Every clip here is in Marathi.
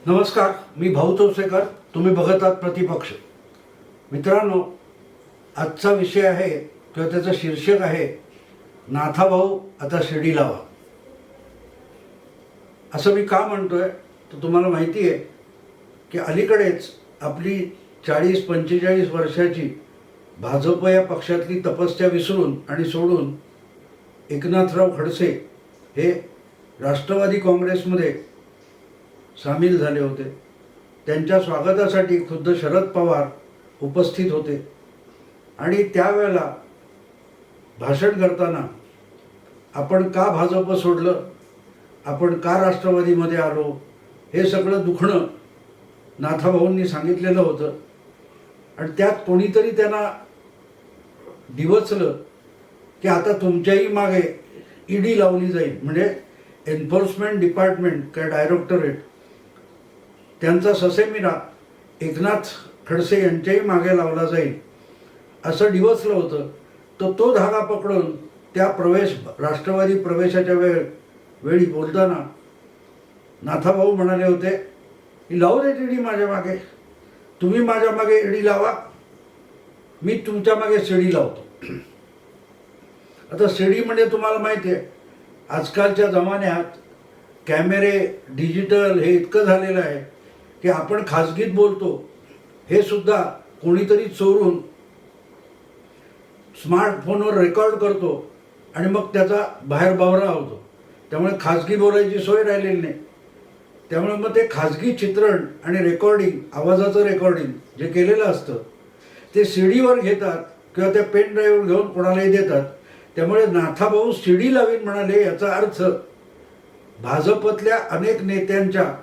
नमस्कार, मी भाऊ चौसेकर. तुम्ही बघत आहात प्रतिपक्ष. मित्रांनो, आजचा विषय आहे किंवा त्याचं शीर्षक आहे नाथाभाऊ आता शिडी लावा. असं मी का म्हणतोय तर तुम्हाला माहिती आहे की अलीकडेच आपली 40-45 वर्षाची भाजप या पक्षातली तपस्या विसरून आणि सोडून एकनाथराव खडसे हे राष्ट्रवादी काँग्रेसमध्ये सामील झाले होते. त्यांच्या स्वागतासाठी खुद्द शरद पवार उपस्थित होते आणि त्यावेळेला भाषण करताना आपण का भाजप सोडलं, आपण का राष्ट्रवादीमध्ये आलो, हे सगळं दुखणं नाथाभाऊंनी सांगितलेलं होतं. आणि त्यात कोणीतरी त्यांना डिवचलं की आता तुमच्याही मागे ईडी लावली जाईल, म्हणजे एन्फोर्समेंट डिपार्टमेंट काय डायरेक्टरेट, त्यांचा ससेमिरा एकनाथ खडसे यांच्याही मागे लावला जाईल असं डिवचलं होतं. तर तो धागा पकडून त्या राष्ट्रवादी प्रवेशाच्या वेळी बोलताना नाथाभाऊ म्हणाले होते की लावू देत ईडी माझ्या मागे, तुम्ही माझ्या मागे ईडी लावा, मी तुमच्या मागे शिडी लावतो. आता शिडी म्हणजे तुम्हाला माहिती आहे, आजकालच्या जमान्यात कॅमेरे डिजिटल हे इतकं झालेलं आहे की आपण खाजगीत बोलतो हे सुद्धा कोणीतरी चोरून स्मार्टफोनवर रेकॉर्ड करतो आणि मग त्याचा बाहेर बावरा होतो. त्यामुळे खाजगी बोलायची सोय राहिलेली नाही. त्यामुळे मग ते खाजगी चित्रण आणि रेकॉर्डिंग, आवाजाचं रेकॉर्डिंग जे केलेलं असतं ते सीडीवर घेतात किंवा त्या पेन ड्राईव्हवर घेऊन कोणालाही देतात. त्यामुळे नाथाभाऊ सीडी लावीन म्हणाले, याचा अर्थ भाजपतल्या अनेक नेत्यांच्या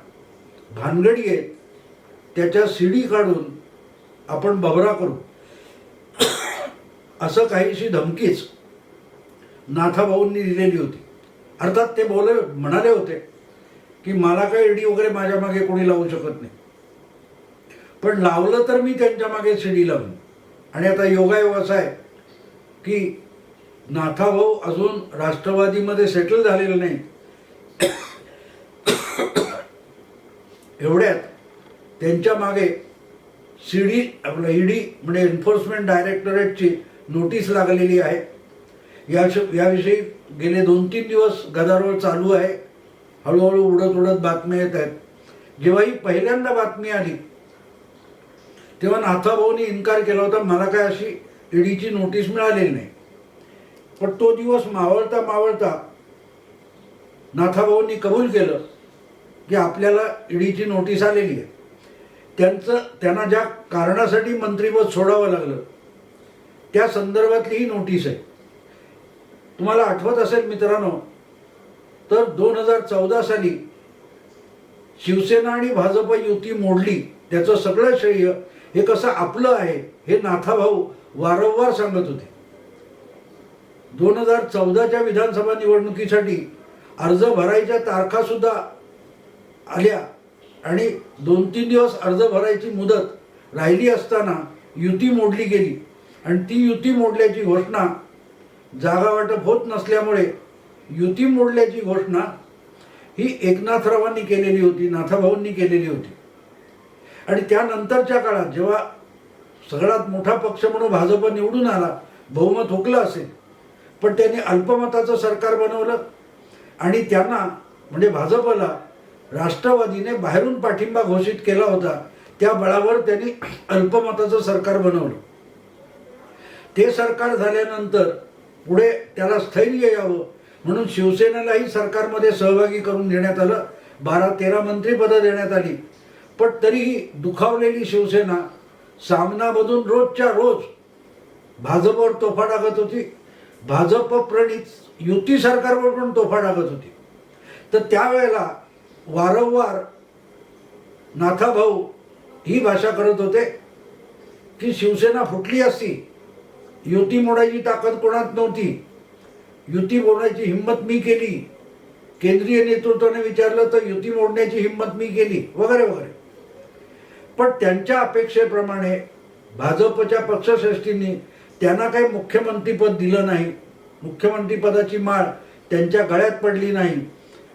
भानगडी आहेत, त्याच्या सीडी काढून आपण बबरा करू असं काहीशी धमकीच नाथाभाऊंनी दिलेली होती. अर्थात ते म्हणाले होते की मला काही ईडी वगैरे माझ्या मागे कोणी लावू शकत नाही, पण लावलं तर मी त्यांच्या मागे सीडी लावून. आणि आता योगायोग असा आहे की नाथाभाऊ अजून राष्ट्रवादीमध्ये सेटल झालेलं नाही. एवढ्यात त्यांच्या मागे आपलं ईडी म्हणजे एन्फोर्समेंट डायरेक्टरेटची नोटीस लागलेली आहे. याविषयी गेले 2-3 दिवस गदारोळ चालू आहे. हळूहळू उडत बातम्या येत आहेत. जेव्हा ही पहिल्यांदा बातमी आली तेव्हा नाथाभाऊंनी इन्कार केला होता, मला काय अशी ईडीची नोटीस मिळालेली नाही. पण तो दिवस मावळता नाथाभाऊंनी कबूल केलं की आपल्याला ईडीची नोटीस आलेली आहे. त्यांना ज्या कारणासाठी मंत्रिपद सोडावं लागलं त्या संदर्भातली ही नोटीस आहे. तुम्हाला आठवत असेल मित्रांनो, तर 2014 साली शिवसेना आणि भाजप युती मोडली, त्याचं सगळं श्रेय हे कसं आपलं आहे हे नाथाभाऊ वारंवार सांगत होते. 2014च्या विधानसभा निवडणुकीसाठी अर्ज भरायच्या तारखा सुद्धा आल्या आणि 2-3 दिवस अर्ज भरायची मुदत राहिली असताना युती मोडली गेली. आणि ती युती मोडल्याची घोषणा, जागा वाटप होत नसल्यामुळे युती मोडल्याची घोषणा ही एकनाथरावांनी केलेली होती, नाथाभाऊंनी केलेली होती. आणि त्यानंतरच्या काळात जेव्हा सगळ्यात मोठा पक्ष म्हणून भाजप निवडून आला, बहुमत हुकलं असेल, पण त्यांनी अल्पमताचं सरकार बनवलं आणि त्यांना म्हणजे भाजपला राष्ट्रवादीने बाहेरून पाठिंबा घोषित केला होता. त्या बळावर त्यांनी अल्पमताचं सरकार बनवलं. ते सरकार झाल्यानंतर पुढे त्याला स्थैर्य यावं म्हणून शिवसेनेलाही सरकारमध्ये सहभागी करून घेण्यात आलं. 12-13 मंत्रिपदं देण्यात आली. पण तरीही दुखावलेली शिवसेना सामनामधून रोजच्या रोज भाजपवर तोफा टाकत होती. भाजप प्रणित युती सरकारवर पण तोफा टाकत होती. तर त्यावेळेला वारंवार नाथाभाऊ ही भाषा करत होते की शिवसेना फुटली असती, युती मोडायची ताकद कोणात नव्हती, युती मोडण्याची हिंमत मी केली, केंद्रीय नेतृत्वाने विचारलं तर युती मोडण्याची हिंमत मी केली वगैरे वगैरे. पण त्यांच्या अपेक्षेप्रमाणे भाजपच्या पक्षश्रेष्ठींनी त्यांना काही मुख्यमंत्रीपद दिलं नाही. मुख्यमंत्रीपदाची माळ त्यांच्या गळ्यात पडली नाही.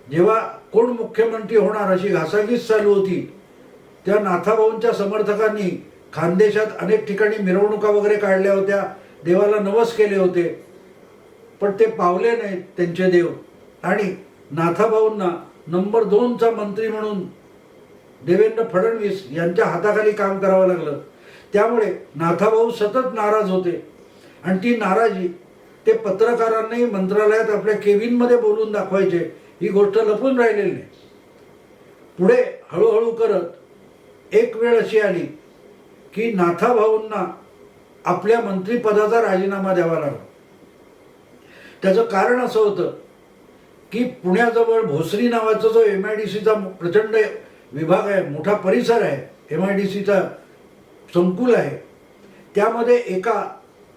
जेव्हा कोण मुख्यमंत्री होणार अशी घासाघीस चालू होती त्या नाथाभाऊंच्या समर्थकांनी खानदेशात अनेक ठिकाणी मिरवणुका वगैरे काढल्या होत्या, देवाला नवस केले होते, पण ते पावले नाहीत त्यांचे देव. आणि नाथाभाऊंना नंबर 2चा मंत्री म्हणून देवेंद्र फडणवीस यांच्या हाताखाली काम करावं लागलं. त्यामुळे नाथाभाऊ सतत नाराज होते आणि ती नाराजी ते पत्रकारांनाही मंत्रालयात आपल्या केबिनमध्ये बोलून दाखवायचे. ही गोष्ट लपून राहिलेली नाही. पुढे हळूहळू करत एक वेळ अशी आली की नाथाभाऊंना आपल्या मंत्रिपदाचा राजीनामा द्यावा लागला. त्याचं कारण असं होतं की पुण्याजवळ भोसरी नावाचा जो MIDCचा प्रचंड विभाग आहे, मोठा परिसर आहे, MIDCचा संकुल आहे, त्यामध्ये एका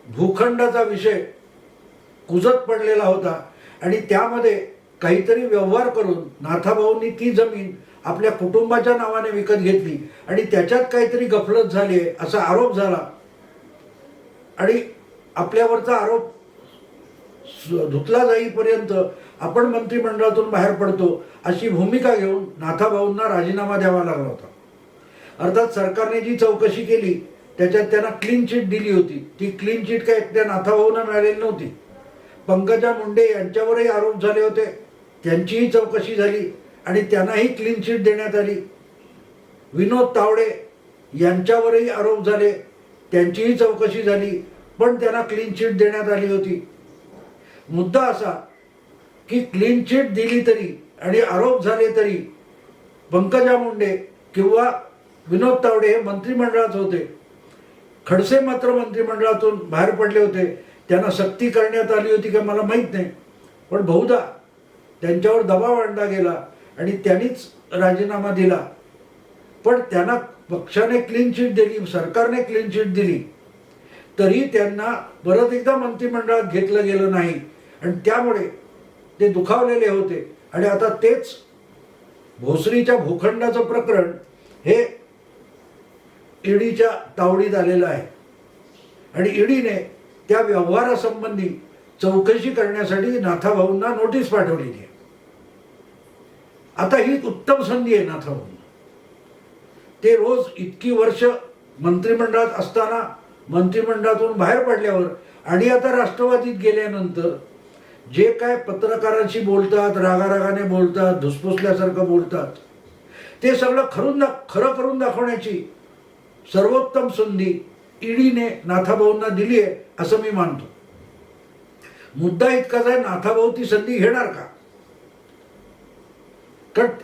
भूखंडाचा विषय कुजत पडलेला होता आणि त्यामध्ये काहीतरी व्यवहार करून नाथाभाऊंनी ती जमीन आपल्या कुटुंबाच्या नावाने विकत घेतली आणि त्याच्यात काहीतरी गफलत झाली आहे असा आरोप झाला. आणि आपल्यावरचा आरोप धुतला जाईपर्यंत आपण मंत्रिमंडळातून बाहेर पडतो अशी भूमिका घेऊन नाथाभाऊंना राजीनामा द्यावा लागला होता. अर्थात सरकारने जी चौकशी केली त्याच्यात त्यांना क्लीन चिट दिली होती. ती क्लीन चिट काय त्या नाथाभाऊंना मिळालेली नव्हती. पंकजा मुंडे यांच्यावरही आरोप झाले होते, त्यांचीही चौकशी झाली आणि त्यांनाही क्लीन चिट देण्यात आली. विनोद तावडे यांच्यावरही आरोप झाले, त्यांचीही चौकशी झाली, पण त्यांना क्लीन चिट देण्यात आली होती. मुद्दा असा की क्लीन चिट दिली तरी आणि आरोप झाले तरी पंकजा मुंडे किंवा विनोद तावडे हे मंत्रिमंडळात होते. खडसे मात्र मंत्रिमंडळातून बाहेर पडले होते. त्यांना सक्ती करण्यात आली होती का मला माहीत नाही, पण बहुधा त्यांच्यावर दबाव आणला गेला आणि त्यांनीच राजीनामा दिला. पण त्यांना पक्षाने क्लीन चिट दिली, सरकारने क्लीन चिट दिली, तरी त्यांना परत एकदा मंत्रिमंडळात घेतलं गेलं नाही आणि त्यामुळे ते दुखावलेले होते. आणि आता तेच भोसरीच्या भूखंडाचं प्रकरण हे ईडीच्या तावडीत आलेलं आहे आणि ईडीने त्या व्यवहारासंबंधी चौकशी करण्यासाठी नाथाभाऊंना नोटीस पाठवलेली आहे. आता ही उत्तम संधी आहे नाथाभाऊंना. ते रोज इतकी वर्ष मंत्रिमंडळात असताना, मंत्रिमंडळातून बाहेर पडल्यावर आणि आता राष्ट्रवादीत गेल्यानंतर जे काय पत्रकारांशी बोलतात, रागारागाने बोलतात, धुसफुसल्यासारखं बोलतात, ते सगळं खरं करून दाखवण्याची सर्वोत्तम संधी ईडीने नाथाभाऊंना दिली आहे असं मी मानतो. मुद्दा इतकाच आहे, नाथाभाऊ ती संधी घेणार का?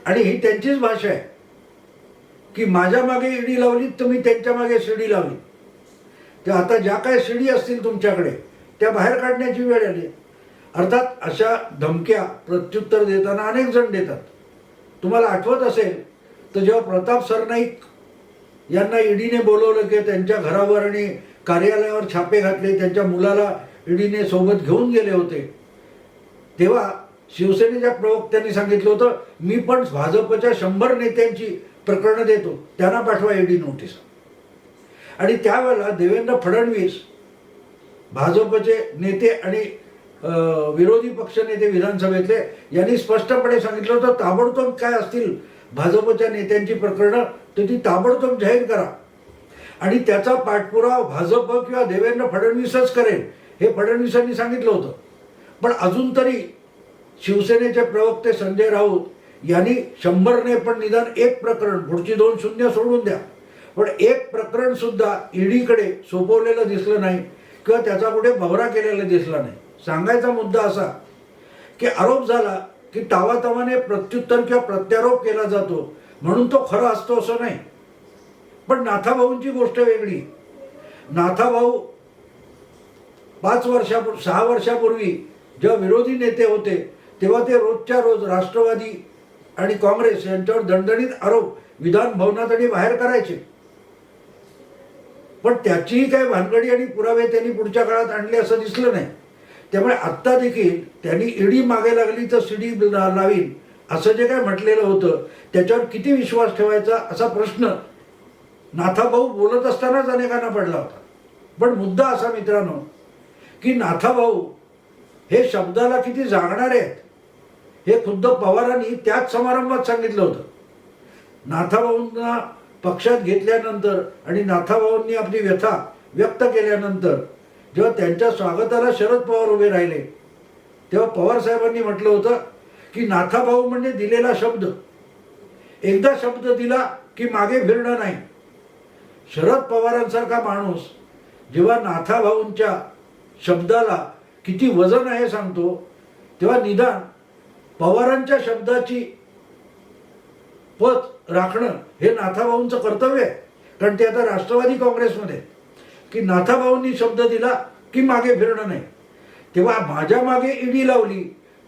आणि ही त्यांचीच भाषा आहे की माझ्या मागे ईडी लावली तर मी त्यांच्या मागे शिडी लावली. ते आता ज्या काय शिडी असतील तुमच्याकडे त्या बाहेर काढण्याची वेळ आली. अर्थात अशा धमक्या प्रत्युत्तर देताना अनेक जण देतात. तुम्हाला आठवत असेल तर जेव्हा प्रताप सरनाईक यांना ईडीने बोलवलं की त्यांच्या घरावर आणि कार्यालयावर छापे घातले, त्यांच्या मुलाला ईडीने सोबत घेऊन गेले होते, तेव्हा शिवसेनेच्या प्रवक्त्यांनी सांगितलं होतं मी पण भाजपच्या 100 नेत्यांची प्रकरणं देतो, त्यांना पाठवा ईडी नोटीस. आणि त्यावेळेला देवेंद्र फडणवीस भाजपचे नेते आणि विरोधी पक्षनेते विधानसभेतले यांनी स्पष्टपणे सांगितलं होतं ताबडतोब काय असतील भाजपच्या नेत्यांची प्रकरणं तर ती ताबडतोब जाहीर करा आणि त्याचा पाठपुरावा भाजप किंवा देवेंद्र फडणवीसच करेल हे फडणवीसांनी सांगितलं होतं. पण अजून तरी शिवसेनेचे प्रवक्ते संजय राऊत यांनी 100 ने पण निदान एक प्रकरण, पुढची 2 शून्य सोडून द्या, पण एक प्रकरण सुद्धा ईडीकडे सोपवलेलं दिसलं नाही किंवा त्याचा कुठे भवरा केलेला दिसला नाही. सांगायचा मुद्दा असा की आरोप झाला की तावातावाने प्रत्युत्तर किंवा प्रत्यारोप केला जातो म्हणून तो खरा असतो असं नाही. पण नाथाभाऊंची गोष्ट वेगळी. नाथाभाऊ 6 वर्षापूर्वी जेव्हा विरोधी नेते होते तेव्हा ते रोजच्या रोज राष्ट्रवादी आणि काँग्रेस यांच्यावर दणदणीत आरोप विधान भवनात आणि बाहेर करायचे, पण त्याचीही काही भानगडी आणि पुरावे त्यांनी पुढच्या काळात आणले असं दिसलं नाही. त्यामुळे आत्ता देखील त्यांनी ईडी मागे लागली तर सीडी लावीन असं जे काय म्हटलेलं होतं त्याच्यावर किती विश्वास ठेवायचा असा प्रश्न नाथाभाऊ बोलत असतानाच अनेकांना पडला होता. पण मुद्दा असा मित्रांनो की नाथाभाऊ हे शब्दाला किती जागणारे आहेत हे खुद्द पवारांनी त्याच समारंभात सांगितलं होतं. नाथाभाऊंना पक्षात घेतल्यानंतर आणि नाथाभाऊंनी आपली व्यथा व्यक्त केल्यानंतर जेव्हा त्यांच्या स्वागताला शरद पवार उभे राहिले तेव्हा पवार साहेबांनी म्हटलं होतं की नाथाभाऊ म्हणजे दिलेला शब्द, एकदा शब्द दिला की मागे फिरणं नाही. शरद पवारांसारखा माणूस जेव्हा नाथाभाऊंच्या शब्दाला किती वजन आहे सांगतो, तेव्हा निदान पवारांच्या शब्दाची पत राखणं हे नाथाभाऊंचं कर्तव्य आहे. कारण ते आता राष्ट्रवादी काँग्रेसमध्ये की नाथाभाऊंनी शब्द दिला की मागे फिरणं नाही. तेव्हा माझ्या मागे ईडी लावली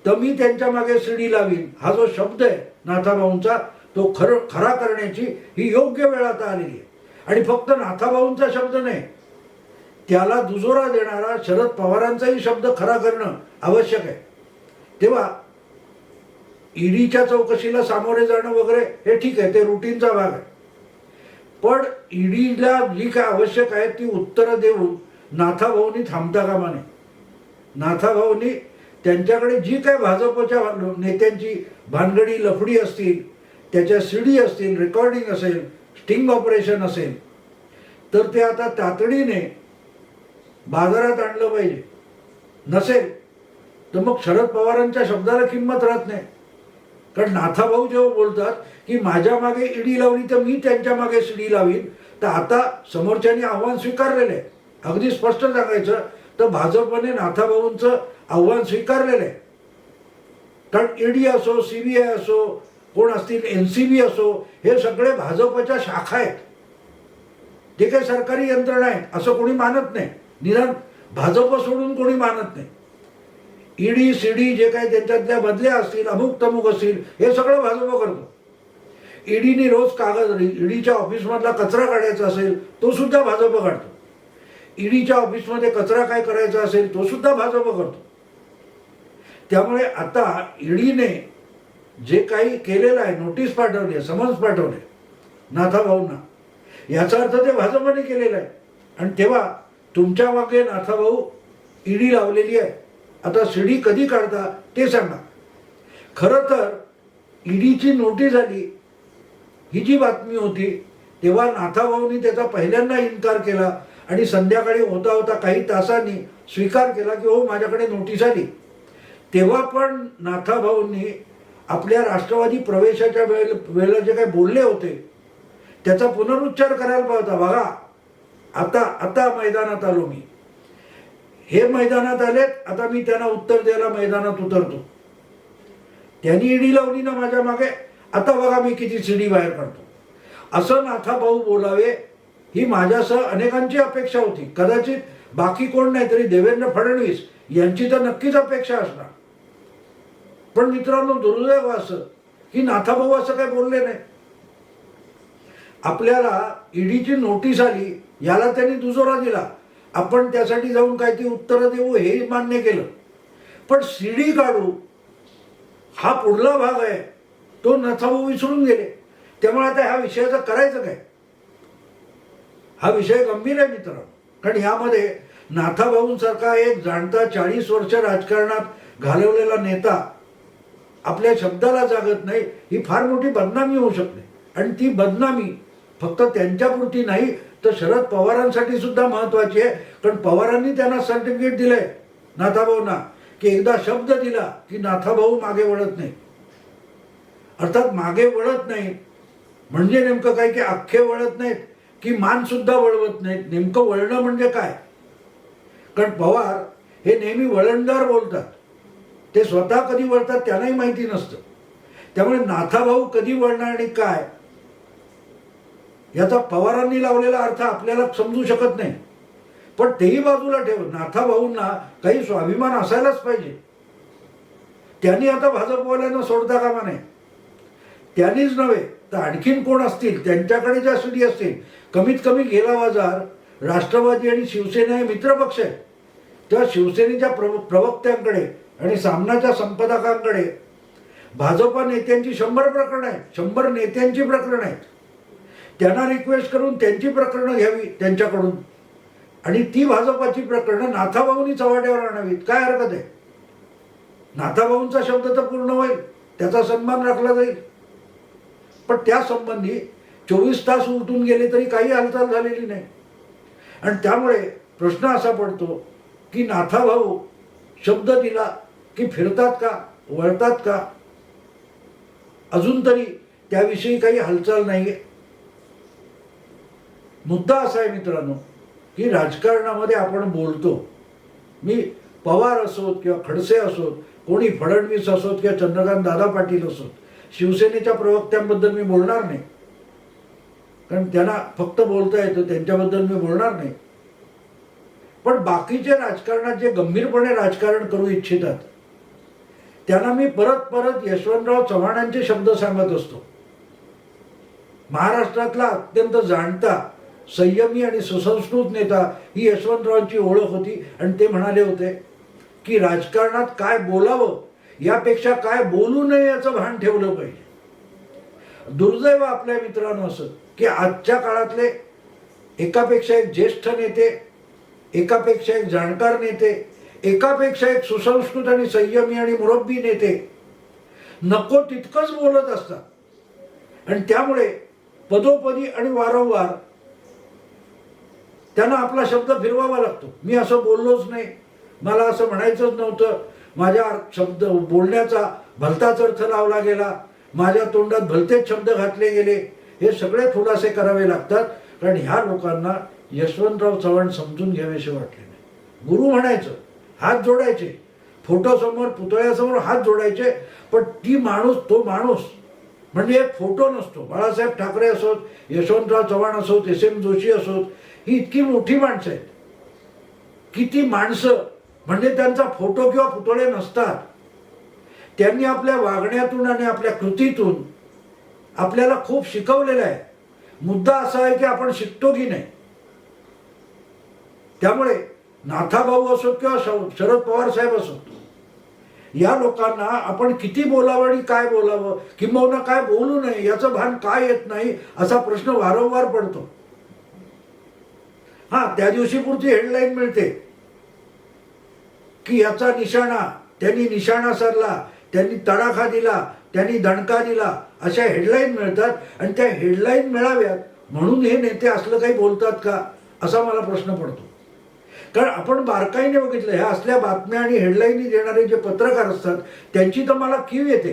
तर मी त्यांच्या मागे सीडी लावीन, हा जो शब्द आहे नाथाभाऊंचा तो खरा करण्याची ही योग्य वेळ आता आलेली आहे. आणि फक्त नाथाभाऊंचा शब्द नाही, त्याला दुजोरा देणारा शरद पवारांचाही शब्द खरा करणं आवश्यक आहे. तेव्हा ईडीच्या चौकशीला सामोरे जाणं वगैरे हे ठीक आहे, ते रुटीनचा भाग आहे. पण ईडीला जी काय आवश्यक आहे ती उत्तरं देऊन नाथाभाऊंनी थांबता कामा नये. नाथाभाऊंनी त्यांच्याकडे जी काय भाजपच्या नेत्यांची भानगडी लफडी असतील, त्याच्या सीडी असतील, रेकॉर्डिंग असेल, स्टिंग ऑपरेशन असेल, तर ते आता तातडीने बाजारात आणलं पाहिजे. नसेल तर मग शरद पवारांच्या शब्दाला किंमत राहत नाही. कारण नाथाभाऊ जेव्हा बोलतात की माझ्या मागे ईडी लावली तर मी त्यांच्या मागे सीडी लावीन, तर आता समोरच्यांनी आव्हान स्वीकारलेलं आहे. अगदी स्पष्ट सांगायचं तर भाजपने नाथाभाऊंचं आव्हान स्वीकारलेलं आहे. कारण ईडी असो, सीबीआय असो, कोण असतील, एनसीबी असो, हे सगळे भाजपच्या शाखा आहेत. ते काही सरकारी यंत्रणा आहेत असं कोणी मानत नाही. निदान भाजप सोडून कोणी मानत नाही. ईडी सीडी जे काही त्यांच्यातल्या बदल्या असतील, अमुक तमुक असतील, हे सगळं भाजप करतो. ईडीने रोज कागद, ईडीच्या ऑफिसमधला कचरा काढायचा असेल तो सुद्धा भाजप काढतो. ईडीच्या ऑफिसमध्ये कचरा काय करायचा असेल तो सुद्धा भाजप करतो. त्यामुळे आता ईडीने जे काही केलेलं आहे, नोटीस पाठवली आहे, समन्स पाठवले नाथाभाऊंना, याचा अर्थ ते भाजपने केलेलं आहे. आणि तेव्हा तुमच्या मागे नाथाभाऊ ईडी लावलेली आहे. आता सीडी कधी काढता ते सांगा. खरं तर ईडीची नोटीस आली ही जी बातमी होती तेव्हा नाथाभाऊंनी त्याचा पहिल्यांदा इन्कार केला आणि संध्याकाळी होता होता काही तासांनी स्वीकार केला की हो माझ्याकडे नोटीस आली. तेव्हा पण नाथाभाऊंनी आपल्या राष्ट्रवादी प्रवेशाच्या वेळेला जे काही बोलले होते त्याचा पुनरुच्चार करायला पाहिजे. बघा आता आता मैदानात आलो मी, हे मैदानात आलेत, आता मी त्यांना उत्तर द्यायला मैदानात उतरतो. त्यांनी ईडी लावली ना माझ्या मागे, आता बघा मी किती सीडी बाहेर काढतो. असं नाथाभाऊ बोलावे ही माझ्यासह अनेकांची अपेक्षा होती. कदाचित बाकी कोण नाही तरी देवेंद्र फडणवीस यांची तर नक्कीच अपेक्षा असणार. पण मित्रांनो, दुर्दैव असं की नाथाभाऊ असं काय बोलले नाही. आपल्याला ईडीची नोटीस आली याला त्यांनी दुजोरा दिला, आपण त्यासाठी जाऊन काय ती उत्तरं देऊ हे मान्य केलं. पण सीडी काढू हा पुढला भाग आहे तो नाथाभाऊ विसरून गेले. त्यामुळे आता ह्या विषयाचं करायचं काय? हा विषय गंभीर आहे मित्रांनो. कारण यामध्ये नाथाभाऊंसारखा एक जाणता 40 वर्ष राजकारणात घालवलेला नेता आपल्या शब्दाला जागत नाही, ही फार मोठी बदनामी होऊ शकते. आणि ती बदनामी फक्त त्यांच्यापुरती नाही तर शरद पवारांसाठी सुद्धा महत्वाची आहे. कारण पवारांनी त्यांना सर्टिफिकेट दिलंय नाथाभाऊंना की एकदा शब्द दिला की नाथाभाऊ मागे वळत नाही. अर्थात मागे वळत नाही म्हणजे नेमकं काय की अख्खे वळत नाहीत की मान सुद्धा वळवत नाहीत. नेमकं वळणं म्हणजे काय? कारण पवार हे नेहमी वळणदार बोलतात, ते स्वतः कधी वळतात त्यांनाही माहिती नसतं. त्यामुळे नाथाभाऊ कधी वळणार आणि काय याचा पवारांनी लावलेला अर्थ आपल्याला समजू शकत नाही. पण तेही बाजूला ठेव, नाथाभाऊंना काही स्वाभिमान असायलाच पाहिजे. त्यांनी आता भाजपवाल्यांना सोडता कामा नये. त्यांनीच नव्हे तर आणखीन कोण असतील त्यांच्याकडे ज्या सीडी असतील, कमीत कमी गेला बाजार राष्ट्रवादी आणि शिवसेना हे मित्रपक्ष आहेत, तेव्हा शिवसेनेच्या प्रवक्त्यांकडे आणि सामनाच्या संपादकांकडे भाजपा नेत्यांची 100 प्रकरणं आहेत, 100 नेत्यांची प्रकरणं आहेत. त्यांना रिक्वेस्ट करून त्यांची प्रकरणं घ्यावी त्यांच्याकडून आणि ती भाजपाची प्रकरणं नाथाभाऊंनी चव्हाट्यावर आणावीत. काय हरकत आहे? नाथाभाऊंचा शब्द तर पूर्ण होईल, त्याचा सन्मान राखला जाईल. पण त्या संबंधी 24 तास उलटून गेले तरी काही हालचाल झालेली नाही. आणि त्यामुळे प्रश्न असा पडतो की नाथाभाऊ शब्द दिला की फिरतात का, वळतात का? अजून तरी त्याविषयी काही हालचाल नाहीये. मुद्दा असा आहे मित्रांनो की राजकारणामध्ये आपण बोलतो. मी पवार असोत किंवा खडसे असोत, कोणी फडणवीस असोत किंवा चंद्रकांत दादा पाटील असोत, शिवसेनेच्या प्रवक्त्यांबद्दल मी बोलणार नाही, कारण त्यांना फक्त बोलता येतं, त्यांच्याबद्दल मी बोलणार नाही. पण बाकीचे राजकारणात जे गंभीरपणे राजकारण करू इच्छितात त्यांना मी परत परत यशवंतराव चव्हाणांचे शब्द सांगत असतो. महाराष्ट्रातला अत्यंत जाणता, संयमी आणि सुसंस्कृत नेता ही यशवंतरावांची ओळख होती. आणि ते म्हणाले होते की राजकारणात काय बोलावं यापेक्षा काय बोलू नये याचं भान ठेवलं पाहिजे. दुर्दैव आपल्या मित्रांनो असं की आजच्या काळातले एकापेक्षा एक ज्येष्ठ नेते, एकापेक्षा एक जाणकार नेते, एकापेक्षा एक सुसंस्कृत आणि संयमी आणि मुरब्बी नेते नको तितकंच बोलत असतात. आणि त्यामुळे पदोपदी आणि वारंवार त्यांना आपला शब्द फिरवावा लागतो. मी असं बोललोच नाही, मला असं म्हणायचंच नव्हतं, माझ्या शब्द बोलण्याचा भलताच अर्थ लावला गेला, माझ्या तोंडात भलतेच शब्द घातले गेले, हे सगळे खुलासे करावे लागतात. कारण ह्या लोकांना यशवंतराव चव्हाण समजून घ्यावेसे वाटले नाही. गुरु म्हणायचं, हात जोडायचे, फोटोसमोर पुतळ्यासमोर हात जोडायचे, पण तो माणूस म्हणजे एक फोटो नसतो. बाळासाहेब ठाकरे असोत, यशवंतराव चव्हाण असोत, SM जोशी असोत, ही इतकी मोठी माणसं आहेत की ती माणसं म्हणजे त्यांचा फोटो किंवा पुतळे नसतात. त्यांनी आपल्या वागण्यातून आणि आपल्या कृतीतून आपल्याला खूप शिकवलेलं आहे. मुद्दा असा आहे की आपण शिकतो की नाही. त्यामुळे नाथाभाऊ असोत किंवा शरद पवार साहेब असोत, या लोकांना आपण किती बोलावं आणि काय बोलावं, किंबहुना काय बोलू नये याचं भान काय येत नाही असा प्रश्न वारंवार पडतो. हा, त्या दिवशी पुरती हेडलाईन मिळते की याचा निशाणा, त्यांनी निशाणा सारला, त्यांनी तडाखा दिला, त्यांनी दणका दिला, अशा हेडलाईन मिळतात. आणि त्या हेडलाईन मिळाव्यात म्हणून हे नेते असलं काही बोलतात का, असा मला प्रश्न पडतो. कारण आपण बारकाईने बघितलं, ह्या असल्या बातम्या आणि हेडलाईनी देणारे जे पत्रकार असतात त्यांची तर मला कीव येते.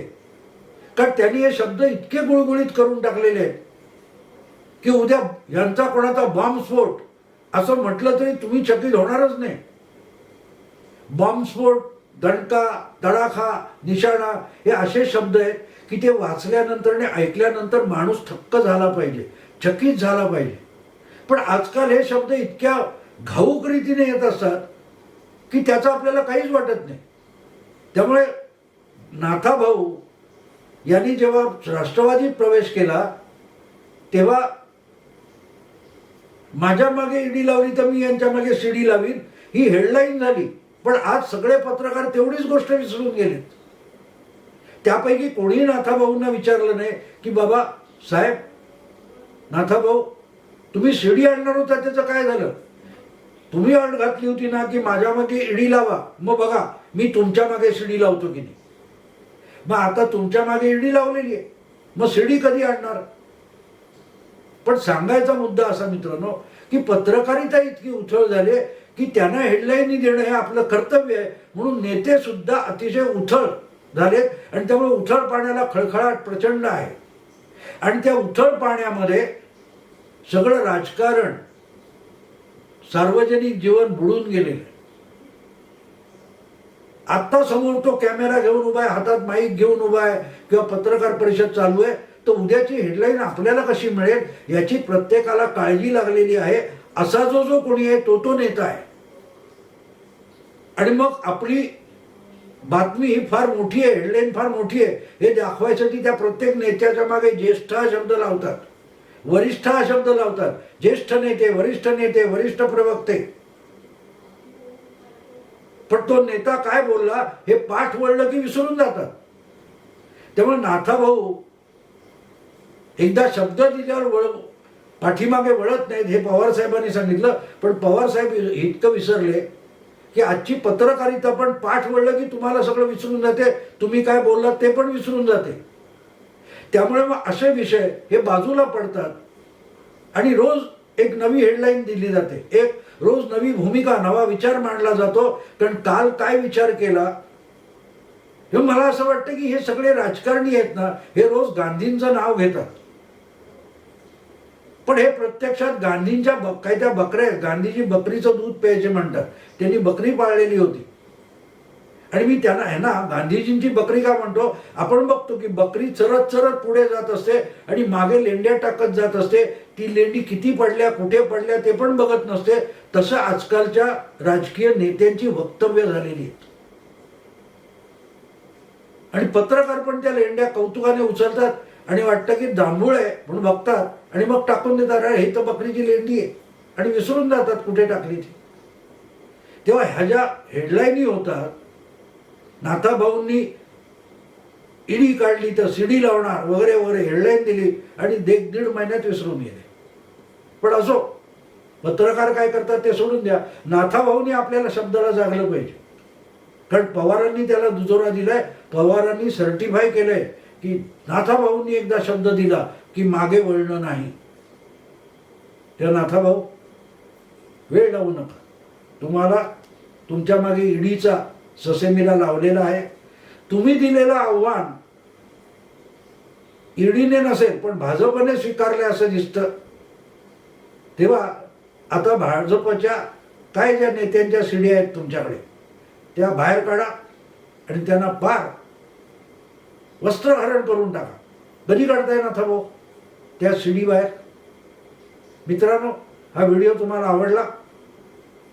कारण त्यांनी हे शब्द इतके गुळगुळीत करून टाकलेले आहेत की उद्या यांचा कोणाचा बॉम्बस्फोट असं म्हटलं तरी तुम्ही चकित होणारच नाही. बॉम्बस्फोट, दणका, तडाखा, निशाणा हे असे शब्द आहेत की ते वाचल्यानंतर आणि ऐकल्यानंतर माणूस थक्क झाला पाहिजे, चकित झाला पाहिजे. पण आजकाल हे शब्द इतक्या घाऊक रीतीने येत असतात की त्याचं आपल्याला काहीच वाटत नाही. त्यामुळे नाथाभाऊ यांनी जेव्हा राष्ट्रवादीत प्रवेश केला तेव्हा माझ्या मागे ईडी लावली तर मी यांच्या मागे सीडी लावीन, ही हेडलाईन झाली. पण आज सगळे पत्रकार तेवढीच गोष्ट विसरून गेलेत. त्यापैकी कोणीही नाथाभाऊंना विचारलं नाही की बाबा साहेब, नाथाभाऊ तुम्ही सीडी आणणार होता त्याचं काय झालं? तुम्ही अट घातली होती ना की माझ्या मागे ईडी लावा, मग बघा मी तुमच्या मागे सीडी लावतो की नाही. मग आता तुमच्या मागे ईडी लावलेली आहे, मग सीडी कधी आणणार? पण सांगायचा मुद्दा असा मित्रांनो की पत्रकारिता इतकी उथळ झाली की त्यांना हेडलाईन देणं हे आपलं कर्तव्य आहे. म्हणून नेते सुद्धा अतिशय उथळ झालेत. आणि त्यामुळे उथळ पाण्याला खळखळाट प्रचंड आहे. आणि त्या उथळ पाण्यामध्ये सगळं राजकारण, सार्वजनिक जीवन बुडून गेलेलं. आत्ता समोर तो कॅमेरा घेऊन उभा आहे, हातात माईक घेऊन उभा आहे किंवा पत्रकार परिषद चालू आहे, तर उद्याची हेडलाईन आपल्याला कशी मिळेल याची प्रत्येकाला काळजी लागलेली आहे. असा जो कोणी आहे तो नेता आहे. आणि मग आपली बातमी ही फार मोठी आहे, हेडलाईन फार मोठी आहे हे दाखवायसाठी त्या प्रत्येक नेत्याच्या मागे ज्येष्ठ हा शब्द लावतात, वरिष्ठ हा शब्द लावतात. ज्येष्ठ नेते, वरिष्ठ प्रवक्ते. पण तो नेता काय बोलला हे पाठ वळलं की विसरून जातात. त्यामुळे नाथाभाऊ एकदा शब्द दिल्यावर पाठीमागे वळत नाहीत हे पवार साहेबांनी सांगितलं. पण पवार साहेब इतकं विसरले की आजची पत्रकारिता पण पाठ वळलं की तुम्हाला सगळं विसरून जाते, तुम्ही काय बोललात ते पण विसरून जाते. त्यामुळे मग असे विषय हे बाजूला पडतात आणि रोज एक नवी हेडलाईन दिली जाते, एक रोज नवी भूमिका, नवा विचार मांडला जातो. कारण काल काय विचार केला, हे मला असं वाटतं की हे सगळे राजकारणी आहेत ना, हे रोज गांधींचं नाव घेतात, पण हे प्रत्यक्षात गांधींच्या काही त्या बकऱ्या आहेत, गांधीजी बकरीचं दूध प्यायचे म्हणतात, त्यांनी बकरी पाळलेली होती. आणि मी त्यांना आहे ना गांधीजींची बकरी का म्हणतो, आपण बघतो की बकरी चरत चरत पुढे जात असते आणि मागे लेंड्या टाकत जात असते. ती लेंडी किती पडल्या, कुठे पडल्या ते पण बघत नसते. तसं आजकालच्या राजकीय नेत्यांची वक्तव्य झालेली आहेत. आणि पत्रकार पण त्या लेंड्या कौतुकाने उचलतात आणि वाटतं की जांभूळ आहे म्हणून बघतात आणि मग टाकून देतात, अरे हे तर बकरीची लेंडी आहे, आणि विसरून जातात कुठे टाकली ती. तेव्हा ह्या ज्या हेडलाईनी होतात, नाथाभाऊंनी ईडी काढली तर सीडी लावणार वगैरे वगैरे हेडलाईन दिली आणि 1.5 महिन्यात विसरून गेले. पण असो, पत्रकार काय करतात ते सोडून द्या. नाथाभाऊंनी आपल्याला शब्दाला जागलं पाहिजे, कारण पवारांनी त्याला दुजोरा दिलाय. पवारांनी सर्टिफाय केलंय की नाथाभाऊंनी एकदा शब्द दिला की मागे वळणं नाही. त्या नाथाभाऊ, वेळ लावू नका. तुम्हाला तुमच्या मागे ईडीचा ससेमिरा लावलेला आहे. तुम्ही दिलेलं आव्हान ईडीने नसेल पण भाजपने स्वीकारले असं दिसतं. तेव्हा आता भाजपच्या काय ज्या नेत्यांच्या सीडी आहेत तुमच्याकडे, त्या बाहेर काढा आणि त्यांना पार वस्त्रहरण करून टाका. कधी काढताय नाथाभाऊ त्या सीडी बाहेर? मित्रांनो, हा व्हिडिओ तुम्हाला आवडला,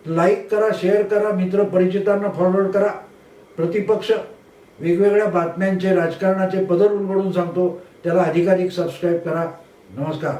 लाईक करा, शेअर करा, मित्र परिचितांना फॉरवर्ड करा. प्रतिपक्ष वेगवेगळ्या बातम्यांचे, राजकारणाचे पदर उलगडून सांगतो, त्याला अधिकाधिक सबस्क्राईब करा. नमस्कार.